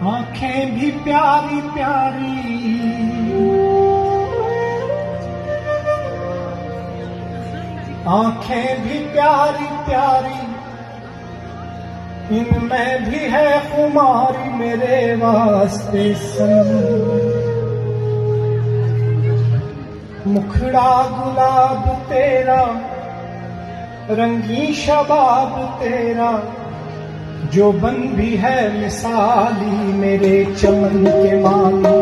आंखें भी प्यारी प्यारी, आंखें भी प्यारी प्यारी, इनमें भी है खुमारी मेरे वास्ते सनम। मुखड़ा गुलाब तेरा, रंगी शबाब तेरा, जो बन भी है मिसाली मेरे चमन के माली।